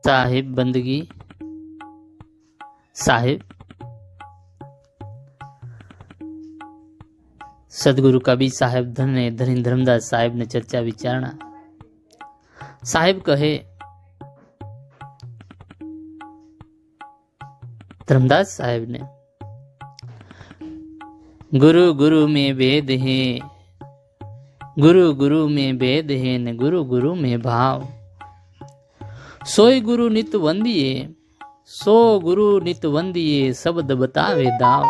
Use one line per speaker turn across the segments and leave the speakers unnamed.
साहिब बंदगी साहिब सदगुरु कबीर साहेब ने धर्मदास साहेब ने चर्चा विचारणा। साहेब कहे धर्मदास साहेब ने, गुरु गुरु में भेद है, गुरु गुरु में भेद है न गुरु गुरु में भाव। सोई गुरु नित वंदिये, सो गुरु नित वंदिये, शब्द बतावे दाव।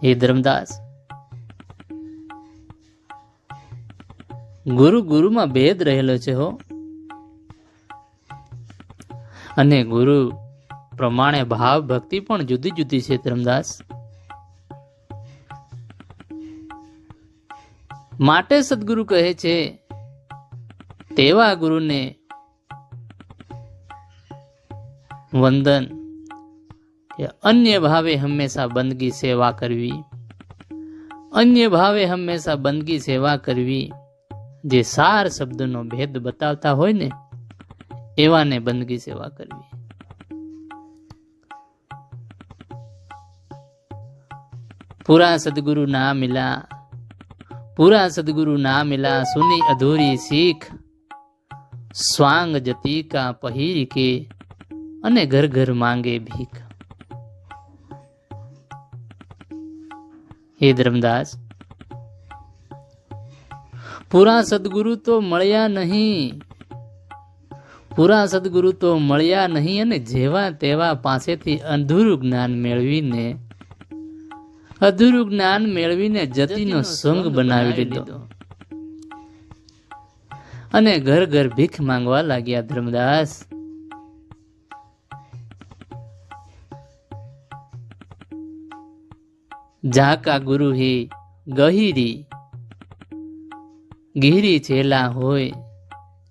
हे धर्मदास, गुरु गुरु में भेद रहेलो छे हो, अने गुरु प्रमाणे भाव भक्ति पण जुदी जुदी छे। धर्मदास माटे सद्गुरु कहे छे तेवा गुरु ने वंदन अन्य भावे हमेशा बंदगी सेवा करवी, अन्य भावे हमेशा बंदगी सेवा करवी। जे सार शब्द नो भेद बतावता होय ने एवा ने बंदगी सेवा करवी। पूरा सदगुरु ना मिला, पूरा सदगुरु ना मिला, सुनी अधूरी सीख। स्वांग जती का पहिर के अने घर घर मांगे भीख। हे धर्मदास, पूरा सदगुरु तो मळ्या नहीं, पूरा सदगुरु तो मळ्या नहीं अने जेवा तेवा पासेथी अधूरुं ज्ञान मेळवीने, अधूरुं ज्ञान मेळवीने जतीनो संग बनावी લીધો अने घर घर भीख मांगवा लाग्या। धर्मदास जाका गुरु ही गहीरी गीरी चेला होय,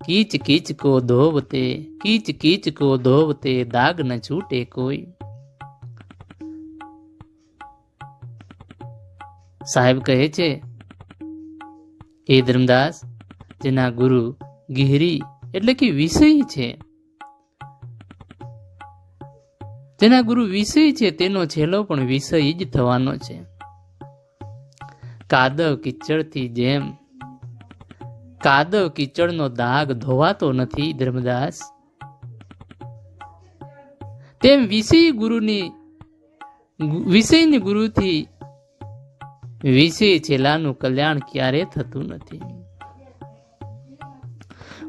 कीच कीच को धोवते, कीच कीच को धोवते, दाग न छूटे कोई। साहेब कहे छे, हे धर्मदास, जेना गुरु गीरी એટલે કે વિષય છે, જેના ગુરુ વિષય છે તેનો છેલ્લો પણ વિષય જ થવાનો છે। કાદવ કિચડથી જેમ કાદવ કિચડનો દાગ ધોવાતો નથી ધર્મદાસ, તેમ વિષયની ગુરુથી વિષય છેલ્લાનું કલ્યાણ ક્યારે થતું નથી।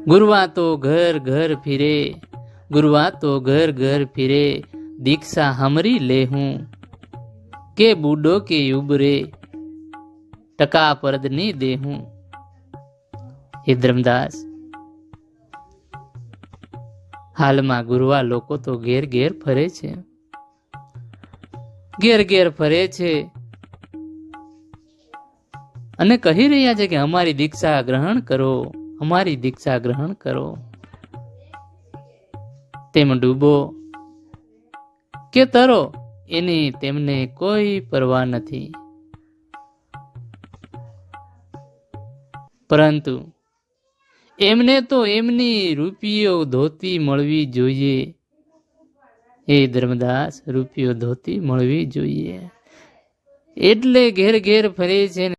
गुरुआ तो घर घर फिरे, गुरुआ तो घर घर फिरे, दीक्षा हमरी ले हूं के बूढ़ो के उबरे, टका परद नी दे हूं। हे धर्मदास, हाल में गुरुआ लोको तो घेर घेर फरे छे, घेर घेर फरे छे अने कही रह्या छे के अमारी दीक्षा ग्रहण करो, हमारी दीक्षा ग्रहण करो। तेम डूबो के तरो एनी तेमने कोई परवाह नहीं, परंतु एमने तो एमनी रूपियो धोती मळवी जोईए। हे धर्मदास, रूपियो धोती मळवी जोईए एटले घेर घेर फरे छे।